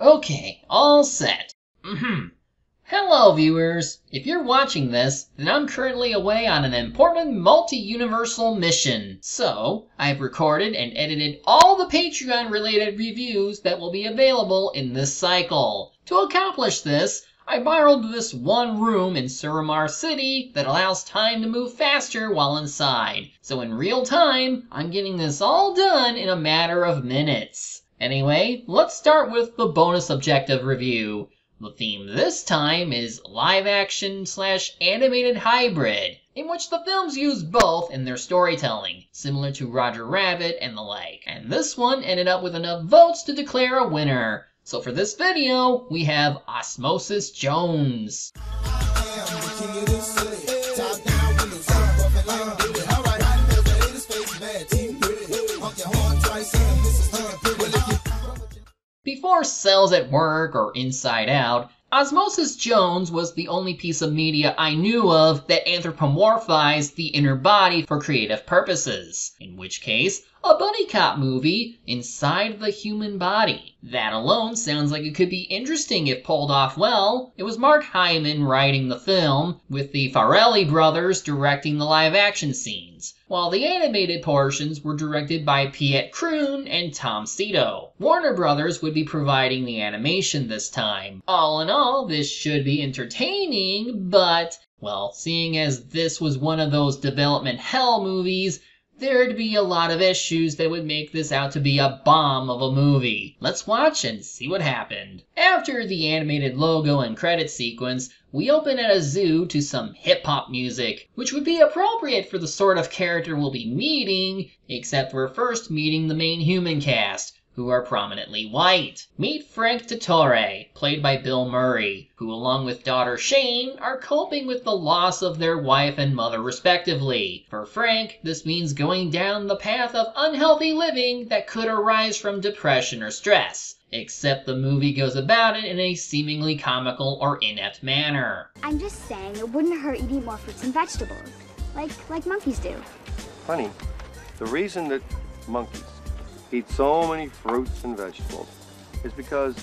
Okay, all set. Hello viewers! If you're watching this, then I'm currently away on an important multi-universal mission. So, I've recorded and edited all the Patreon related reviews that will be available in this cycle. To accomplish this, I borrowed this one room in Suramar City that allows time to move faster while inside. So in real time, I'm getting this all done in a matter of minutes. Anyway, let's start with the bonus objective review. The theme this time is live action / animated hybrid, in which the films use both in their storytelling, similar to Roger Rabbit and the like. And this one ended up with enough votes to declare a winner. So for this video, we have Osmosis Jones. Before Cells at Work or Inside Out, Osmosis Jones was the only piece of media I knew of that anthropomorphized the inner body for creative purposes. In which case, a buddy cop movie inside the human body. That alone sounds like it could be interesting if pulled off well. It was Mark Hyman writing the film, with the Farrelly brothers directing the live action scenes, while the animated portions were directed by Piet Kroon and Tom Cito. Warner Brothers would be providing the animation this time. All in all, this should be entertaining, but, well, seeing as this was one of those development hell movies, there'd be a lot of issues that would make this out to be a bomb of a movie. Let's watch and see what happened. After the animated logo and credit sequence, we open at a zoo to some hip-hop music, which would be appropriate for the sort of character we'll be meeting, except we're first meeting the main human cast, who are prominently white. Meet Frank Titore, played by Bill Murray, who along with daughter Shane are coping with the loss of their wife and mother respectively. For Frank, this means going down the path of unhealthy living that could arise from depression or stress. Except the movie goes about it in a seemingly comical or inept manner. I'm just saying it wouldn't hurt eating more fruits and vegetables, like monkeys do. Honey, the reason that monkeys eat so many fruits and vegetables is because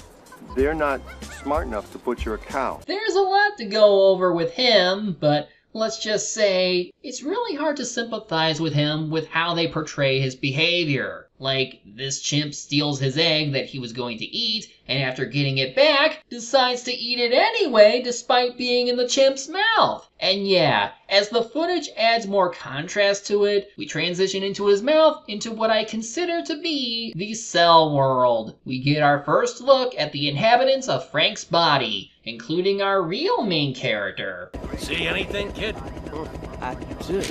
they're not smart enough to butcher a cow. There's a lot to go over with him, but let's just say it's really hard to sympathize with him with how they portray his behavior. Like, this chimp steals his egg that he was going to eat, and after getting it back, decides to eat it anyway despite being in the chimp's mouth. And yeah, as the footage adds more contrast to it, we transition into his mouth into what I consider to be the cell world. We get our first look at the inhabitants of Frank's body, including our real main character. See anything, kid? I do.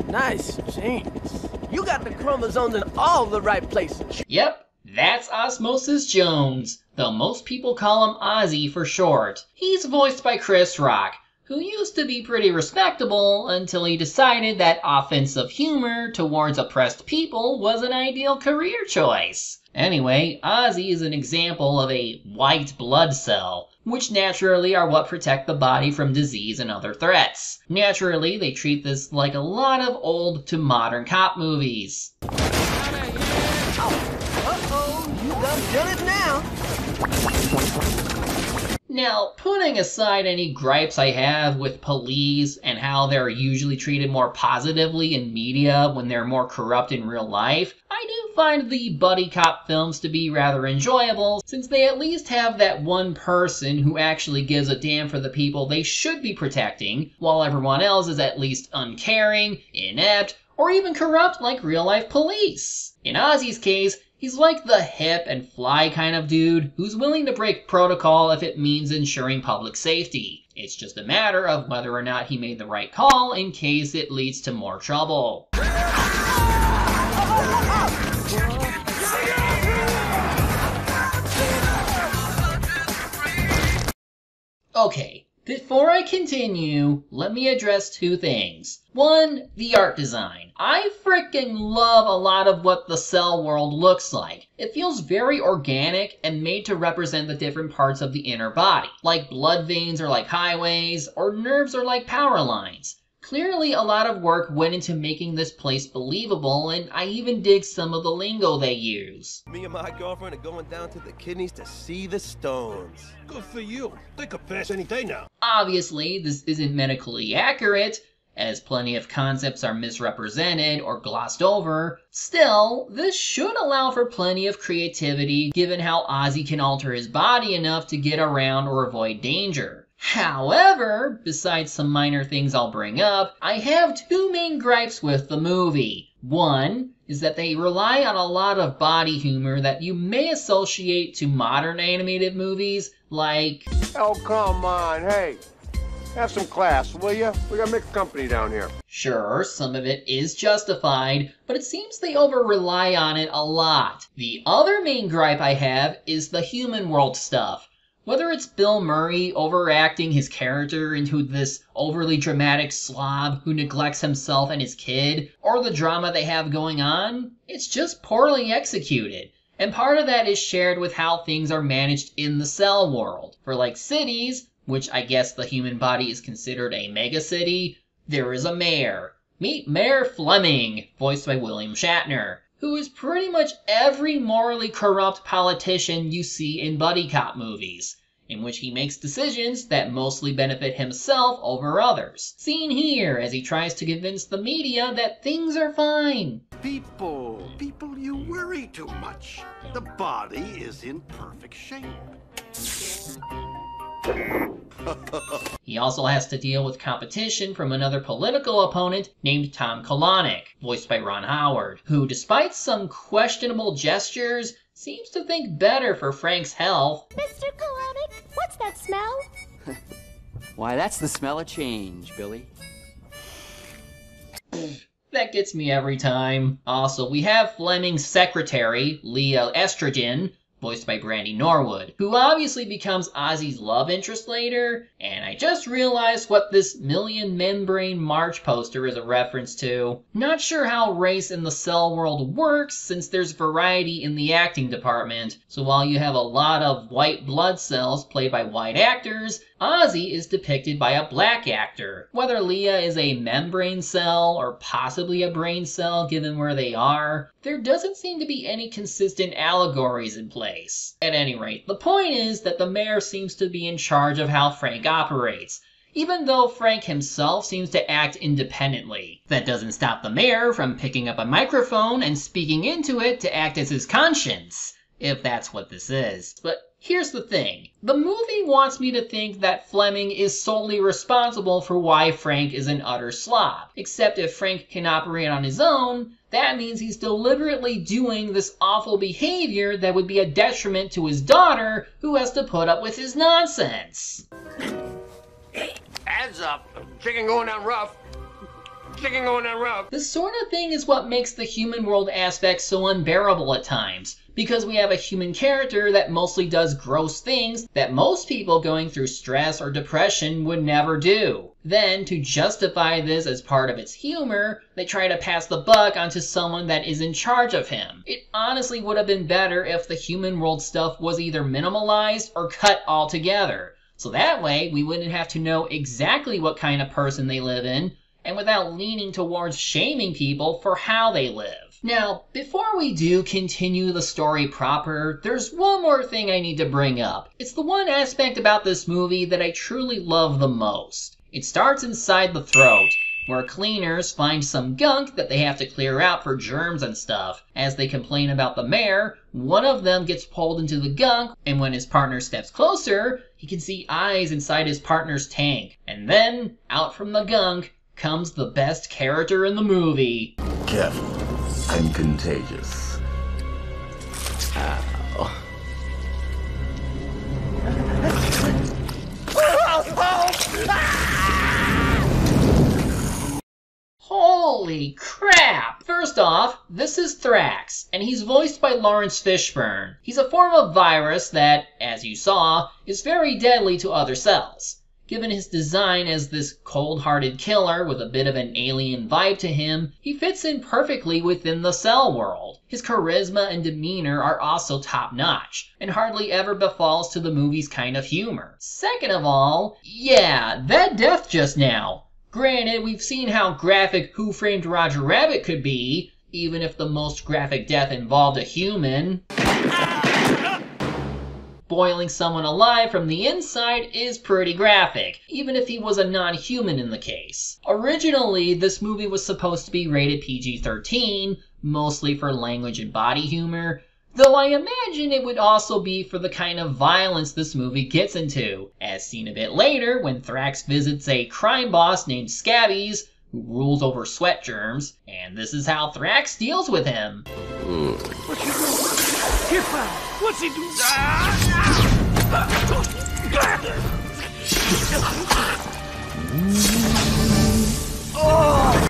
Nice genes. You got the chromosomes in all the right places. Yep, that's Osmosis Jones, though most people call him Ozzy for short. He's voiced by Chris Rock, who used to be pretty respectable until he decided that offensive humor towards oppressed people was an ideal career choice. Anyway, Ozzy is an example of a white blood cell, which naturally are what protect the body from disease and other threats. Naturally, they treat this like a lot of old to modern cop movies. Uh-oh, you done it now. Now, putting aside any gripes I have with police and how they're usually treated more positively in media when they're more corrupt in real life, I do find the buddy cop films to be rather enjoyable, since they at least have that one person who actually gives a damn for the people they should be protecting, while everyone else is at least uncaring, inept, or even corrupt like real-life police. In Ozzy's case, he's like the hip and fly kind of dude who's willing to break protocol if it means ensuring public safety. It's just a matter of whether or not he made the right call in case it leads to more trouble. Okay, before I continue, let me address two things. One, the art design. I frickin' love a lot of what the cell world looks like. It feels very organic and made to represent the different parts of the inner body. Like blood veins are like highways, or nerves are like power lines. Clearly, a lot of work went into making this place believable, and I even dig some of the lingo they use. Me and my girlfriend are going down to the kidneys to see the stones. Good for you. They could pass any day now. Obviously, this isn't medically accurate, as plenty of concepts are misrepresented or glossed over. Still, this should allow for plenty of creativity given how Ozzy can alter his body enough to get around or avoid danger. However, besides some minor things I'll bring up, I have two main gripes with the movie. One is that they rely on a lot of body humor that you may associate to modern animated movies, like... Oh, come on, hey. Have some class, will ya? We got mixed company down here. Sure, some of it is justified, but it seems they over-rely on it a lot. The other main gripe I have is the human world stuff. Whether it's Bill Murray overacting his character into this overly dramatic slob who neglects himself and his kid, or the drama they have going on, it's just poorly executed. And part of that is shared with how things are managed in the cell world. For like cities, which I guess the human body is considered a megacity, there is a mayor. Meet Mayor Fleming, voiced by William Shatner, who is pretty much every morally corrupt politician you see in buddy cop movies, in which he makes decisions that mostly benefit himself over others. Seen here as he tries to convince the media that things are fine. People, you worry too much. The body is in perfect shape. He also has to deal with competition from another political opponent named Tom Kalanick, voiced by Ron Howard, who, despite some questionable gestures, seems to think better for Frank's health. Mr. Kalanick, what's that smell? Why, that's the smell of change, Billy. That gets me every time. Also, we have Fleming's secretary, Leah Estrogen, voiced by Brandy Norwood, who obviously becomes Ozzy's love interest later, and I just realized what this Million Membrane March poster is a reference to. Not sure how race in the cell world works, since there's variety in the acting department, so while you have a lot of white blood cells played by white actors, Ozzy is depicted by a black actor. Whether Leah is a membrane cell or possibly a brain cell given where they are, there doesn't seem to be any consistent allegories in place. At any rate, the point is that the mayor seems to be in charge of how Frank operates, even though Frank himself seems to act independently. That doesn't stop the mayor from picking up a microphone and speaking into it to act as his conscience, if that's what this is. But here's the thing. The movie wants me to think that Fleming is solely responsible for why Frank is an utter slob. Except if Frank can operate on his own, that means he's deliberately doing this awful behavior that would be a detriment to his daughter, who has to put up with his nonsense. Heads up. Chicken going down rough. Chicken going down rough. This sort of thing is what makes the human world aspect so unbearable at times, because we have a human character that mostly does gross things that most people going through stress or depression would never do. Then, to justify this as part of its humor, they try to pass the buck onto someone that is in charge of him. It honestly would have been better if the human world stuff was either minimalized or cut altogether. So that way, we wouldn't have to know exactly what kind of person they live in, and without leaning towards shaming people for how they live. Now, before we do continue the story proper, there's one more thing I need to bring up. It's the one aspect about this movie that I truly love the most. It starts inside the throat, where cleaners find some gunk that they have to clear out for germs and stuff. As they complain about the mayor, one of them gets pulled into the gunk, and when his partner steps closer, he can see eyes inside his partner's tank. And then, out from the gunk, comes the best character in the movie. Careful, I'm contagious. Ow. Holy crap! First off, this is Thrax, and he's voiced by Lawrence Fishburne. He's a form of virus that, as you saw, is very deadly to other cells. Given his design as this cold-hearted killer with a bit of an alien vibe to him, he fits in perfectly within the cell world. His charisma and demeanor are also top-notch, and hardly ever befalls to the movie's kind of humor. Second of all, yeah, that death just now. Granted, we've seen how graphic Who Framed Roger Rabbit could be, even if the most graphic death involved a human. Boiling someone alive from the inside is pretty graphic, even if he was a non-human in the case. Originally, this movie was supposed to be rated PG-13, mostly for language and body humor, though I imagine it would also be for the kind of violence this movie gets into, as seen a bit later when Thrax visits a crime boss named Scabbies, who rules over sweat germs, and this is how Thrax deals with him. What you doing? Get back! What's he doing?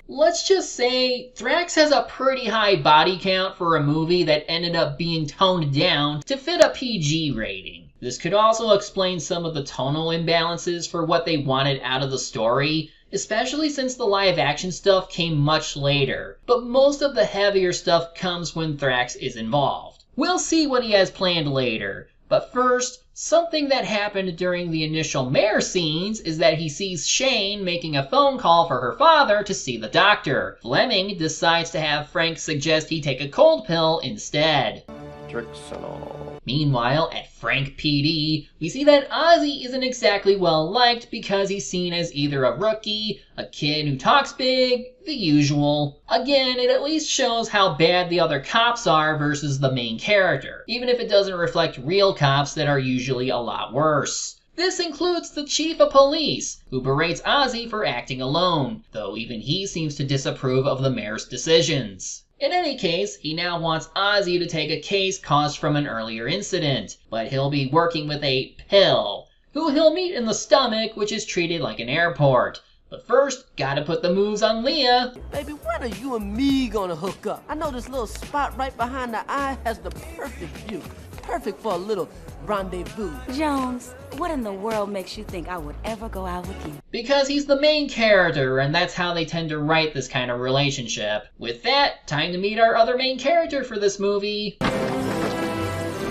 Let's just say, Thrax has a pretty high body count for a movie that ended up being toned down to fit a PG rating. This could also explain some of the tonal imbalances for what they wanted out of the story, especially since the live action stuff came much later, but most of the heavier stuff comes when Thrax is involved. We'll see what he has planned later, but first, something that happened during the initial mare scenes is that he sees Shane making a phone call for her father to see the doctor. Fleming decides to have Frank suggest he take a cold pill instead. Tricks and all. Meanwhile, at Frank PD, we see that Ozzy isn't exactly well liked because he's seen as either a rookie, a kid who talks big, the usual. Again, it at least shows how bad the other cops are versus the main character, even if it doesn't reflect real cops that are usually a lot worse. This includes the chief of police, who berates Ozzy for acting alone, though even he seems to disapprove of the mayor's decisions. In any case, he now wants Ozzy to take a case caused from an earlier incident, but he'll be working with a pill, who he'll meet in the stomach, which is treated like an airport. But first, gotta put the moves on Leah. Baby, when are you and me gonna hook up? I know this little spot right behind the eye has the perfect view. Perfect for a little rendezvous. Jones, what in the world makes you think I would ever go out with you? Because he's the main character, and that's how they tend to write this kind of relationship. With that, time to meet our other main character for this movie.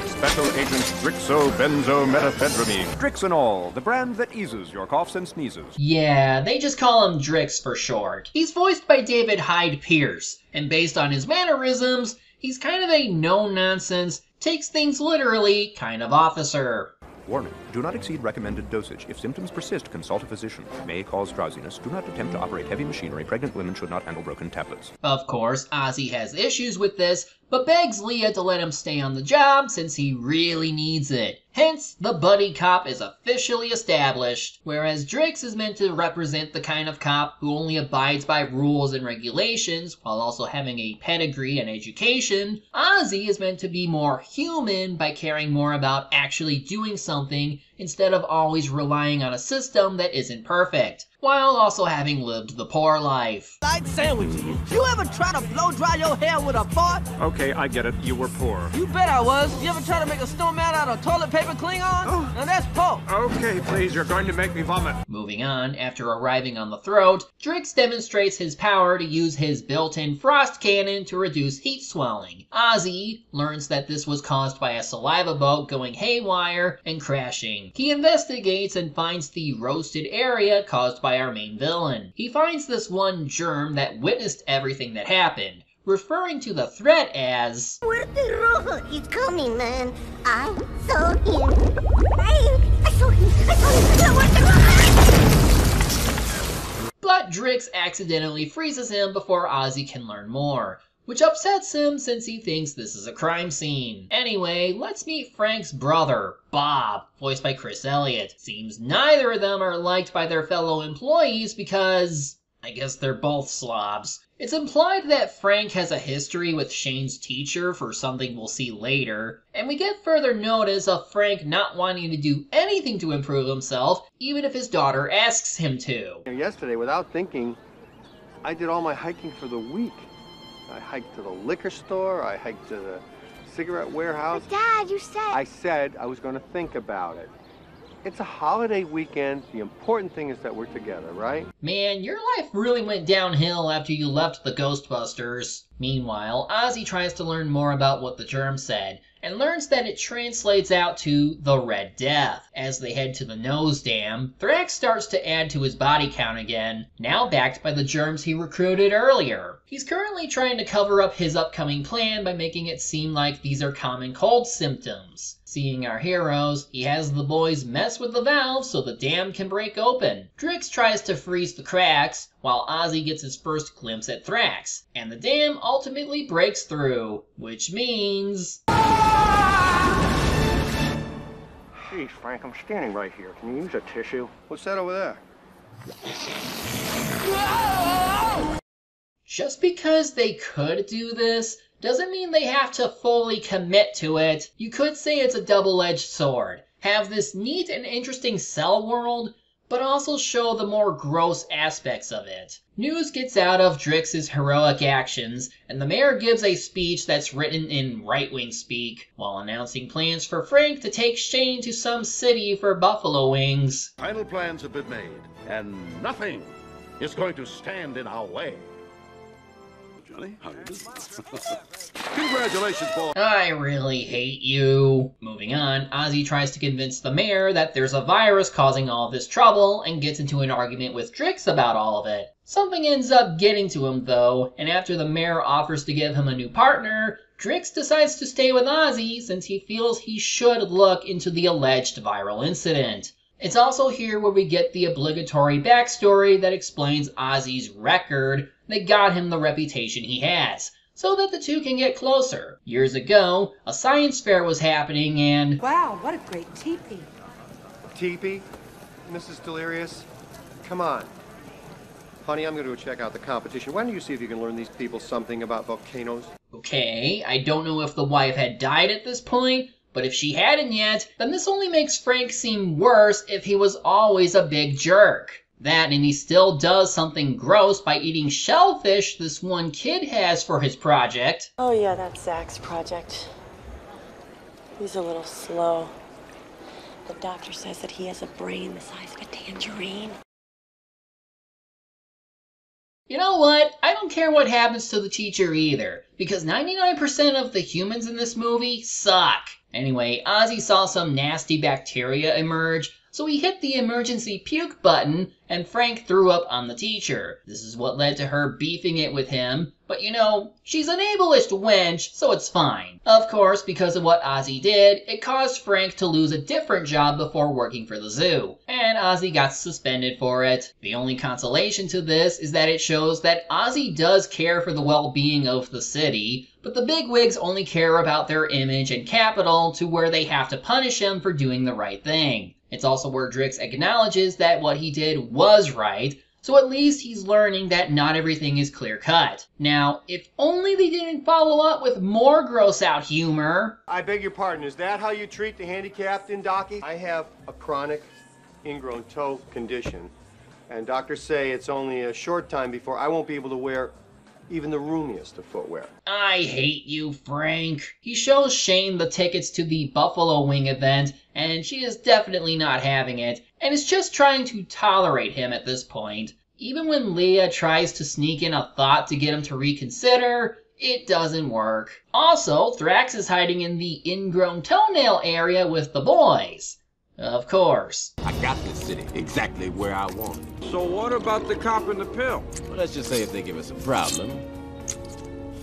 Special Agent Drixobenzomethamphetamine. Drixinol, the brand that eases your coughs and sneezes. Yeah, they just call him Drix for short. He's voiced by David Hyde Pierce, and based on his mannerisms, he's kind of a no-nonsense, takes things literally kind of officer. Warning, do not exceed recommended dosage. If symptoms persist, consult a physician. May cause drowsiness. Do not attempt to operate heavy machinery. Pregnant women should not handle broken tablets. Of course, Ozzy has issues with this, but begs Leah to let him stay on the job since he really needs it. Hence, the buddy cop is officially established, whereas Drix is meant to represent the kind of cop who only abides by rules and regulations while also having a pedigree and education. Ozzy is meant to be more human by caring more about actually doing something instead of always relying on a system that isn't perfect, while also having lived the poor life. Like sandwiches. You ever try to blow dry your hair with a fart? Okay, I get it. You were poor. You bet I was. You ever try to make a snowman out of toilet paper Klingon? Oh. Now that's poor. Okay, please, you're going to make me vomit. Moving on, after arriving on the throat, Drix demonstrates his power to use his built-in frost cannon to reduce heat swelling. Ozzy learns that this was caused by a saliva boat going haywire and crashing. He investigates and finds the roasted area caused by our main villain. He finds this one germ that witnessed everything that happened, referring to the threat as Muerte Roja is coming, man. I saw him. I saw him. I saw him. La Muerte Roja. But Drix accidentally freezes him before Ozzy can learn more, which upsets him since he thinks this is a crime scene. Anyway, let's meet Frank's brother, Bob, voiced by Chris Elliott. Seems neither of them are liked by their fellow employees because I guess they're both slobs. It's implied that Frank has a history with Shane's teacher for something we'll see later, and we get further notice of Frank not wanting to do anything to improve himself, even if his daughter asks him to. Yesterday, without thinking, I did all my hiking for the week. I hiked to the liquor store, I hiked to the cigarette warehouse. But Dad, you said... I said I was going to think about it. It's a holiday weekend. The important thing is that we're together, right? Man, your life really went downhill after you left the Ghostbusters. Meanwhile, Ozzy tries to learn more about what the germ said, and learns that it translates out to the Red Death. As they head to the nose dam, Thrax starts to add to his body count again, now backed by the germs he recruited earlier. He's currently trying to cover up his upcoming plan by making it seem like these are common cold symptoms. Seeing our heroes, he has the boys mess with the valves so the dam can break open. Drix tries to freeze the cracks, while Ozzy gets his first glimpse at Thrax, and the dam ultimately breaks through, which means... Jeez, Frank, I'm standing right here. Can you use a tissue? What's that over there? Just because they could do this doesn't mean they have to fully commit to it. You could say it's a double-edged sword. Have this neat and interesting cell world, but also show the more gross aspects of it. News gets out of Drix's heroic actions, and the mayor gives a speech that's written in right-wing speak, while announcing plans for Frank to take Shane to some city for buffalo wings. Final plans have been made, and nothing is going to stand in our way. Johnny, how you doing? Congratulations, boy. I really hate you. Moving on, Ozzy tries to convince the mayor that there's a virus causing all this trouble and gets into an argument with Drix about all of it. Something ends up getting to him though, and after the mayor offers to give him a new partner, Drix decides to stay with Ozzy since he feels he should look into the alleged viral incident. It's also here where we get the obligatory backstory that explains Ozzy's record that got him the reputation he has, so that the two can get closer. Years ago, a science fair was happening and... Wow, what a great teepee. Teepee? Mrs. Delirious? Come on. Honey, I'm going to go check out the competition. Why don't you see if you can learn these people something about volcanoes? Okay, I don't know if the wife had died at this point, but if she hadn't yet, then this only makes Frank seem worse if he was always a big jerk. That, and he still does something gross by eating shellfish this one kid has for his project. Oh yeah, that's Zach's project. He's a little slow. The doctor says that he has a brain the size of a tangerine. You know what? I don't care what happens to the teacher either, because 99% of the humans in this movie suck. Anyway, Ozzy saw some nasty bacteria emerge, so he hit the emergency puke button, and Frank threw up on the teacher. This is what led to her beefing it with him, but you know, she's an ableist wench, so it's fine. Of course, because of what Ozzy did, it caused Frank to lose a different job before working for the zoo, and Ozzy got suspended for it. The only consolation to this is that it shows that Ozzy does care for the well-being of the city, but the bigwigs only care about their image and capital to where they have to punish him for doing the right thing. It's also where Drix acknowledges that what he did was right, so at least he's learning that not everything is clear-cut. Now, if only they didn't follow up with more gross-out humor. I beg your pardon, is that how you treat the handicapped in Docky? I have a chronic ingrown toe condition, and doctors say it's only a short time before I won't be able to wear even the roomiest of footwear. I hate you, Frank. He shows Shane the tickets to the Buffalo Wing event, and she is definitely not having it, and is just trying to tolerate him at this point. Even when Leah tries to sneak in a thought to get him to reconsider, it doesn't work. Also, Thrax is hiding in the ingrown toenail area with the boys. Of course. I got this city exactly where I want it. So what about the cop and the pill? Well, let's just say if they give us a problem.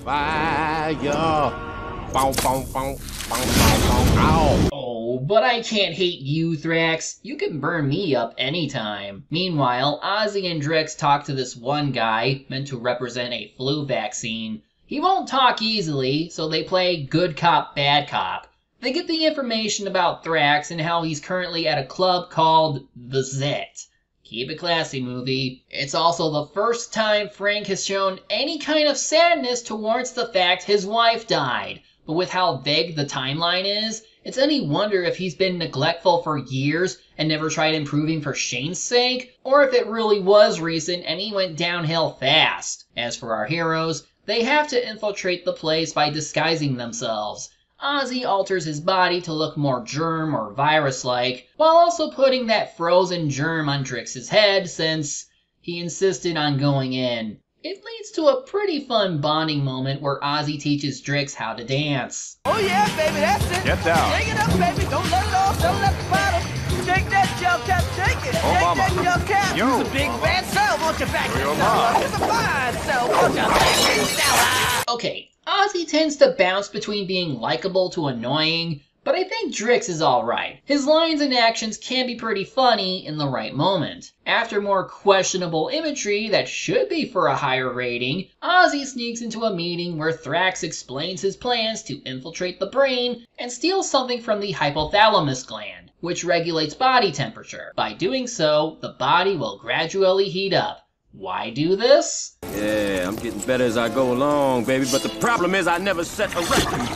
Fire! Bow, bow, bow, bow, bow, ow! Oh, but I can't hate you, Thrax. You can burn me up anytime. Meanwhile, Ozzy and Drix talk to this one guy, meant to represent a flu vaccine. He won't talk easily, so they play good cop, bad cop. They get the information about Thrax and how he's currently at a club called The Zit. Keep it classy, movie. It's also the first time Frank has shown any kind of sadness towards the fact his wife died. But with how vague the timeline is, it's any wonder if he's been neglectful for years and never tried improving for Shane's sake, or if it really was recent and he went downhill fast. As for our heroes, they have to infiltrate the place by disguising themselves. Ozzy alters his body to look more germ or virus-like, while also putting that frozen germ on Drix's head since he insisted on going in. It leads to a pretty fun bonding moment where Ozzy teaches Drix how to dance. Oh yeah, baby, that's it. Get down. Shake it up, baby. Don't let it off. Don't let the bottom. Shake that gel cap. Shake it. Oh, Shake mama. that gel cap. Yo. It's a big bad cell. Won't you back Your yourself mom. up? It's a fine cell. Won't you back yourself up? Okay, Ozzy tends to bounce between being likable to annoying, but I think Drix is alright. His lines and actions can be pretty funny in the right moment. After more questionable imagery that should be for a higher rating, Ozzy sneaks into a meeting where Thrax explains his plans to infiltrate the brain and steal something from the hypothalamus gland, which regulates body temperature. By doing so, the body will gradually heat up. Why do this? Yeah, I'm getting better as I go along, baby, but the problem is I never set a record.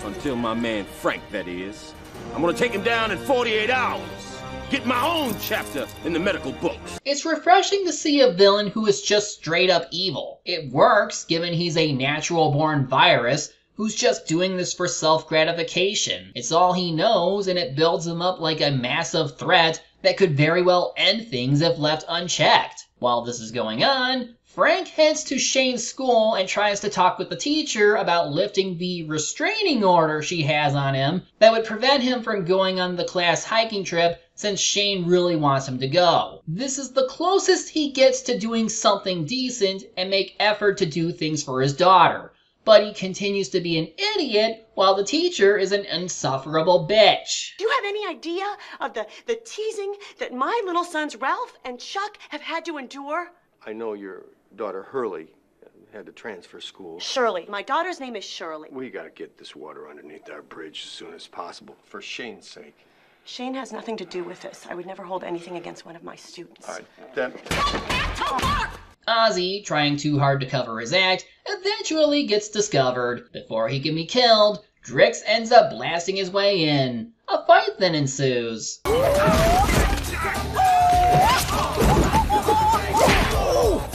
Until my man Frank, that is. I'm gonna take him down in 48 hours. Get my own chapter in the medical books. It's refreshing to see a villain who is just straight up evil. It works given he's a natural born virus who's just doing this for self-gratification. It's all he knows, and it builds him up like a massive threat that could very well end things if left unchecked. While this is going on, Frank heads to Shane's school and tries to talk with the teacher about lifting the restraining order she has on him that would prevent him from going on the class hiking trip since Shane really wants him to go. This is the closest he gets to doing something decent and make effort to do things for his daughter. But he continues to be an idiot while the teacher is an insufferable bitch. Do you have any idea of the teasing that my little sons Ralph and Chuck have had to endure? I know your daughter Hurley had to transfer schools. Shirley. My daughter's name is Shirley. We gotta get this water underneath our bridge as soon as possible, for Shane's sake. Shane has nothing to do with this. I would never hold anything against one of my students. All right, then. Ozzy, trying too hard to cover his act, eventually gets discovered. Before he can be killed, Drix ends up blasting his way in. A fight then ensues.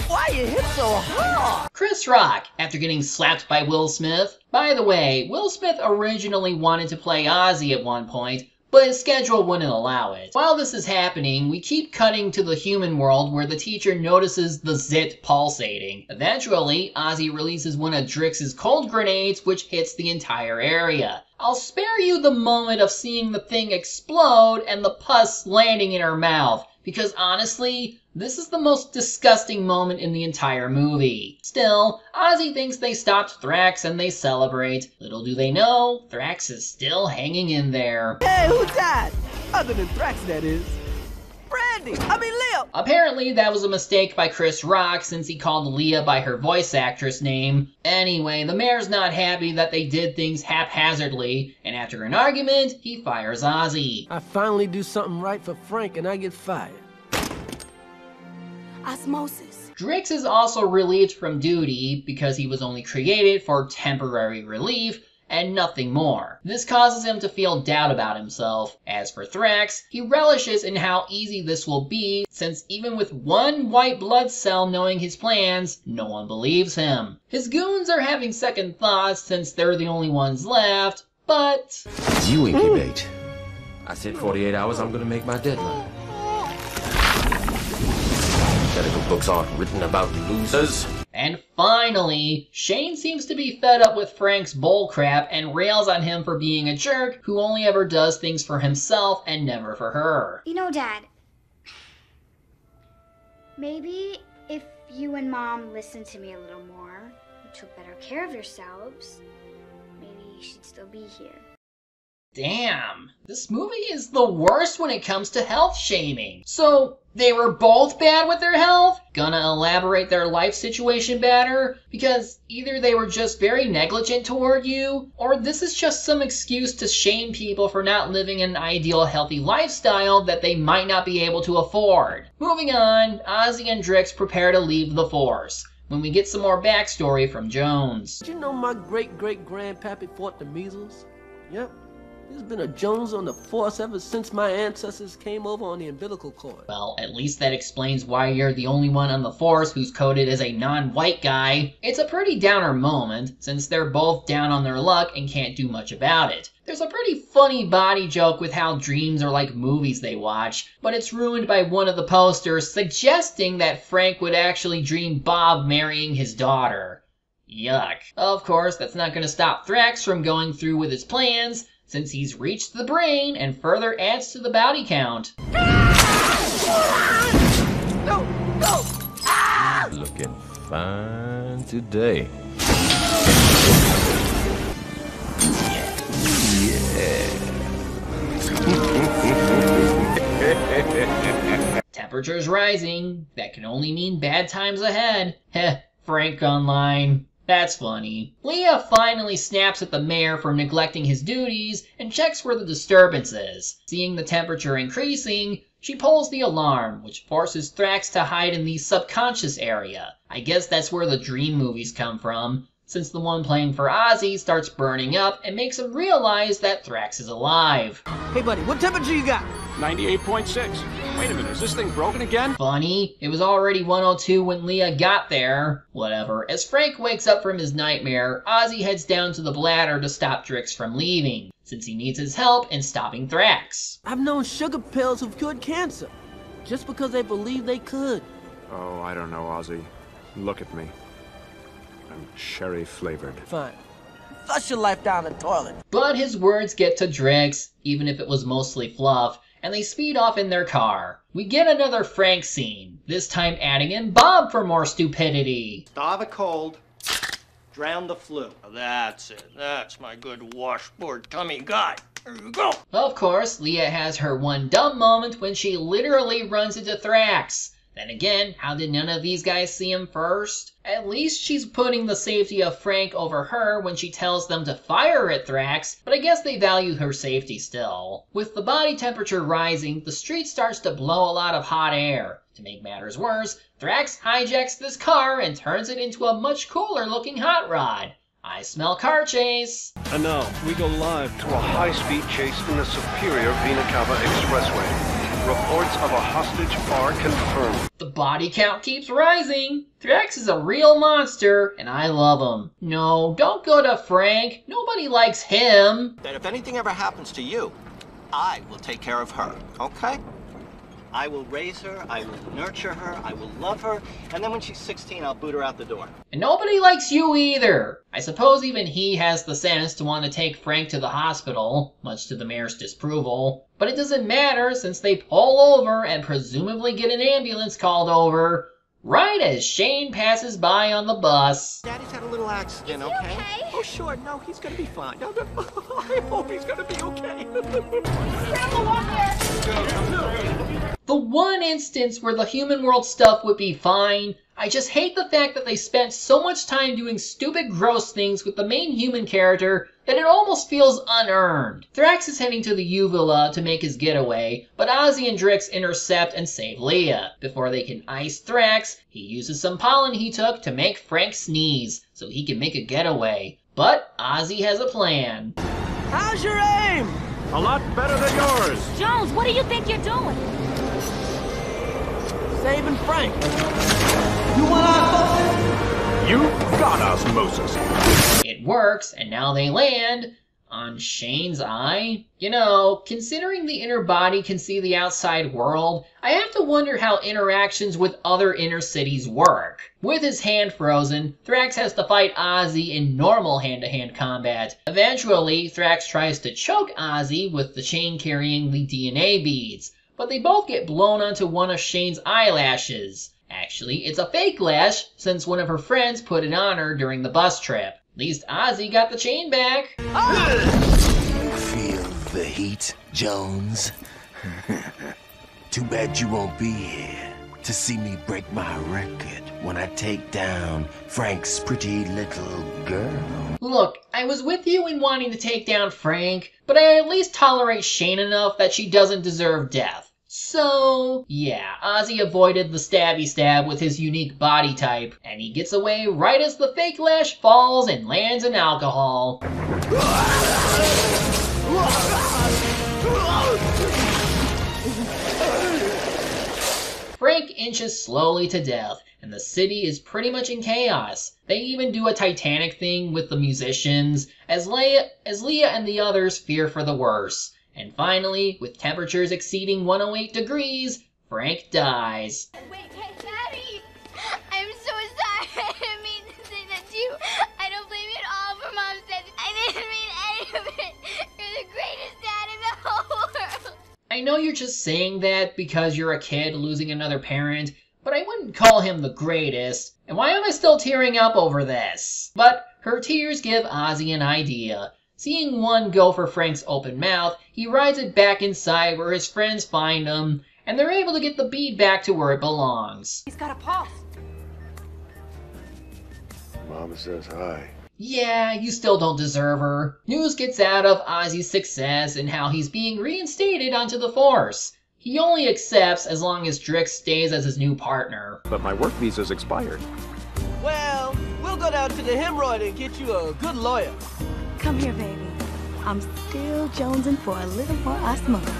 Why you hit so hard? Chris Rock, after getting slapped by Will Smith. By the way, Will Smith originally wanted to play Ozzy at one point, but his schedule wouldn't allow it. While this is happening, we keep cutting to the human world where the teacher notices the zit pulsating. Eventually, Ozzy releases one of Drix's cold grenades, which hits the entire area. I'll spare you the moment of seeing the thing explode and the pus landing in her mouth, because honestly, this is the most disgusting moment in the entire movie. Still, Ozzy thinks they stopped Thrax and they celebrate. Little do they know, Thrax is still hanging in there. Hey, who died? Other than Thrax, that is. Leah. Apparently, that was a mistake by Chris Rock since he called Leah by her voice actress name. Anyway, the mayor's not happy that they did things haphazardly, and after an argument, he fires Ozzy. I finally do something right for Frank and I get fired. Osmosis. Drix is also relieved from duty because he was only created for temporary relief and nothing more. This causes him to feel doubt about himself. As for Thrax, he relishes in how easy this will be, since even with one white blood cell knowing his plans, no one believes him. His goons are having second thoughts since they're the only ones left, but... You incubate. I said 48 hours, I'm gonna make my deadline. Medical books aren't written about losers. And finally, Shane seems to be fed up with Frank's bullcrap and rails on him for being a jerk who only ever does things for himself and never for her. You know, Dad, maybe if you and Mom listened to me a little more, and took better care of yourselves, maybe you should still be here. Damn, this movie is the worst when it comes to health shaming. So, they were both bad with their health? Gonna elaborate their life situation better? Because either they were just very negligent toward you, or this is just some excuse to shame people for not living an ideal healthy lifestyle that they might not be able to afford. Moving on, Ozzy and Drix prepare to leave the Force, when we get some more backstory from Jones. Did you know my great-great-grandpappy fought the measles? Yep. There's been a Jones on the Force ever since my ancestors came over on the umbilical cord. Well, at least that explains why you're the only one on the Force who's coded as a non-white guy. It's a pretty downer moment, since they're both down on their luck and can't do much about it. There's a pretty funny body joke with how dreams are like movies they watch, but it's ruined by one of the posters suggesting that Frank would actually dream Bob marrying his daughter. Yuck. Of course, that's not going to stop Thrax from going through with his plans, since he's reached the brain and further adds to the body count. No! No! Looking fine today. Temperature's rising. That can only mean bad times ahead. Heh, Frank online. That's funny. Leah finally snaps at the mayor for neglecting his duties and checks where the disturbance is. Seeing the temperature increasing, she pulls the alarm, which forces Thrax to hide in the subconscious area. I guess that's where the dream movies come from, since the one playing for Ozzy starts burning up and makes him realize that Thrax is alive. Hey buddy, what temperature you got? 98.6. Wait a minute, is this thing broken again? Funny, it was already 102 when Leah got there. Whatever. As Frank wakes up from his nightmare, Ozzy heads down to the bladder to stop Drix from leaving, since he needs his help in stopping Thrax. I've known sugar pills who've cured cancer, just because they believed they could. Oh, I don't know, Ozzy. Look at me. I'm cherry flavored. Fine. Flush your life down the toilet. But his words get to Drix, even if it was mostly fluff, and they speed off in their car. We get another Frank scene, this time adding in Bob for more stupidity. Starve a cold, drown the flu. That's it. That's my good washboard tummy guy. There you go. Of course, Leah has her one dumb moment when she literally runs into Thrax. Then again, how did none of these guys see him first? At least she's putting the safety of Frank over her when she tells them to fire at Thrax, but I guess they value her safety still. With the body temperature rising, the street starts to blow a lot of hot air. To make matters worse, Thrax hijacks this car and turns it into a much cooler looking hot rod. I smell car chase. And now, we go live to a high-speed chase in the Superior Vena Cava Expressway. Reports of a hostage are confirmed. The body count keeps rising. Thrax is a real monster, and I love him. No, don't go to Frank. Nobody likes him. That if anything ever happens to you, I will take care of her, okay? I will raise her, I will nurture her, I will love her, and then when she's 16, I'll boot her out the door. And nobody likes you either. I suppose even he has the sense to want to take Frank to the hospital, much to the mayor's disapproval. But it doesn't matter since they pull over and presumably get an ambulance called over, right as Shane passes by on the bus. Daddy's had a little accident, okay? Oh, sure, no, he's gonna be fine. No, I hope he's gonna be okay. The one instance where the human world stuff would be fine, I just hate the fact that they spent so much time doing stupid gross things with the main human character that it almost feels unearned. Thrax is heading to the uvula to make his getaway, but Ozzy and Drix intercept and save Leah. Before they can ice Thrax, he uses some pollen he took to make Frank sneeze, so he can make a getaway. But Ozzy has a plan. How's your aim? A lot better than yours. Jones, what do you think you're doing? Saving Frank. You want osmosis? You got osmosis. It works, and now they land on Shane's eye. You know, considering the inner body can see the outside world, I have to wonder how interactions with other inner cities work. With his hand frozen, Thrax has to fight Ozzy in normal hand-to-hand combat. Eventually, Thrax tries to choke Ozzy with the chain carrying the DNA beads, but they both get blown onto one of Shane's eyelashes. Actually, it's a fake lash, since one of her friends put it on her during the bus trip. At least Ozzy got the chain back. Feel the heat, Jones? Too bad you won't be here to see me break my record when I take down Frank's pretty little girl. Look, I was with you in wanting to take down Frank, but I at least tolerate Shane enough that she doesn't deserve death. So, yeah, Ozzy avoided the stabby stab with his unique body type, and he gets away right as the fake lash falls and lands in alcohol. Frank inches slowly to death, and the city is pretty much in chaos. They even do a Titanic thing with the musicians, as Leah and the others fear for the worst. And finally, with temperatures exceeding 108 degrees, Frank dies. Wait, hey, Daddy! I'm so sorry. I didn't mean to say that to you. I don't blame you at all for Mom's death. I didn't mean any of it. You're the greatest dad in the whole world. I know you're just saying that because you're a kid losing another parent, but I wouldn't call him the greatest. And why am I still tearing up over this? But her tears give Ozzy an idea. Seeing one go for Frank's open mouth, he rides it back inside where his friends find him, and they're able to get the bead back to where it belongs. He's got a pulse. Mama says hi. Yeah, you still don't deserve her. News gets out of Ozzy's success and how he's being reinstated onto the force. He only accepts as long as Drix stays as his new partner. But my work visa's expired. Well, we'll go down to the hemorrhoid and get you a good lawyer. Come here, baby. I'm still jonesing for a little more osmosis.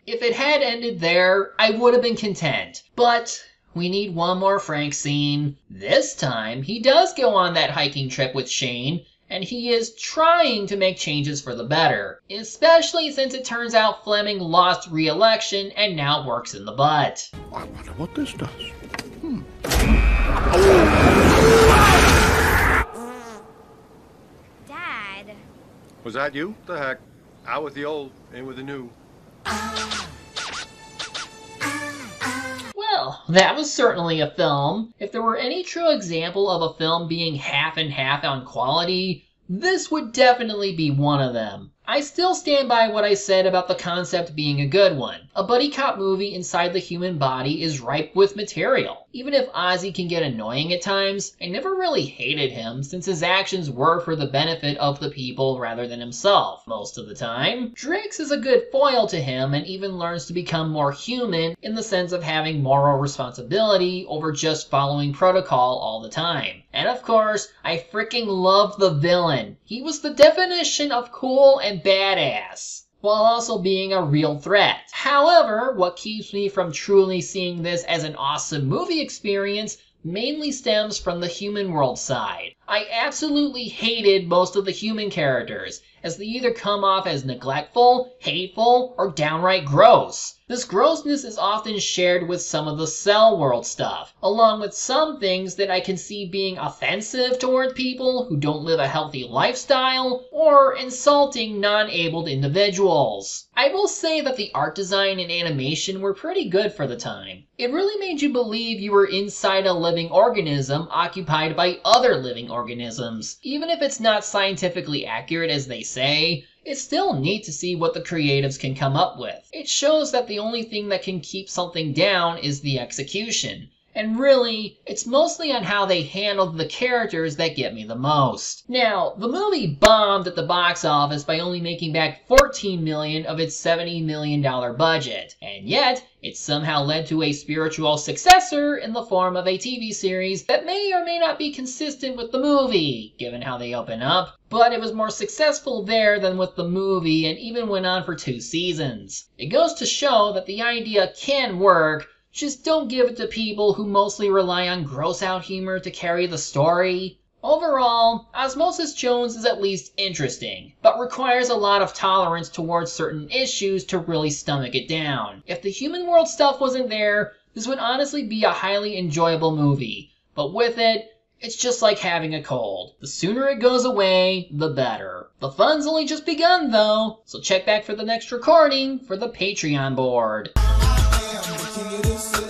If it had ended there, I would have been content. But we need one more Frank scene. This time, he does go on that hiking trip with Shane, and he is trying to make changes for the better. Especially since it turns out Fleming lost re-election and now works in the butt. I wonder what this does. Dad. Was that you? The heck? Out with the old, in with the new. Well, that was certainly a film. If there were any true example of a film being half and half on quality, this would definitely be one of them. I still stand by what I said about the concept being a good one. A buddy cop movie inside the human body is ripe with material. Even if Ozzy can get annoying at times, I never really hated him since his actions were for the benefit of the people rather than himself most of the time. Drix is a good foil to him and even learns to become more human in the sense of having moral responsibility over just following protocol all the time. And of course, I freaking love the villain. He was the definition of cool and badass, while also being a real threat. However, what keeps me from truly seeing this as an awesome movie experience mainly stems from the human world side. I absolutely hated most of the human characters, as they either come off as neglectful, hateful, or downright gross. This grossness is often shared with some of the cell world stuff, along with some things that I can see being offensive toward people who don't live a healthy lifestyle, or insulting non-abled individuals. I will say that the art design and animation were pretty good for the time. It really made you believe you were inside a living organism occupied by other living organisms. Even if it's not scientifically accurate as they say, it's still neat to see what the creatives can come up with. It shows that the only thing that can keep something down is the execution. And really, it's mostly on how they handled the characters that get me the most. Now, the movie bombed at the box office by only making back $14 million of its $70 million budget. And yet, it somehow led to a spiritual successor in the form of a TV series that may or may not be consistent with the movie, given how they open up. But it was more successful there than with the movie and even went on for 2 seasons. It goes to show that the idea can work, just don't give it to people who mostly rely on gross-out humor to carry the story. Overall, Osmosis Jones is at least interesting, but requires a lot of tolerance towards certain issues to really stomach it down. If the human world stuff wasn't there, this would honestly be a highly enjoyable movie. But with it, it's just like having a cold. The sooner it goes away, the better. The fun's only just begun though, so check back for the next recording for the Patreon board. King of this city.